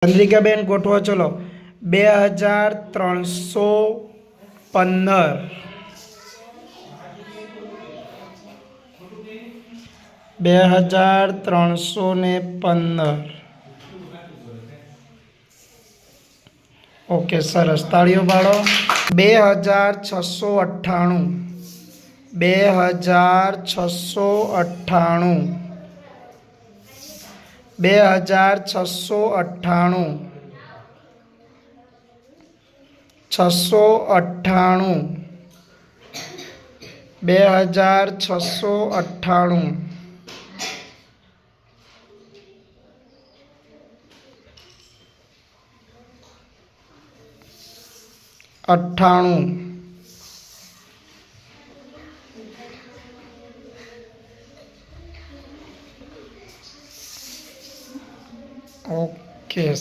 ચંદ્રિકાબેન ગોઠવો ચલો 2315 2315 ઓકે સરસ તાળીઓ પાડો 2698 2698 2698 698 2698 98 ઓકે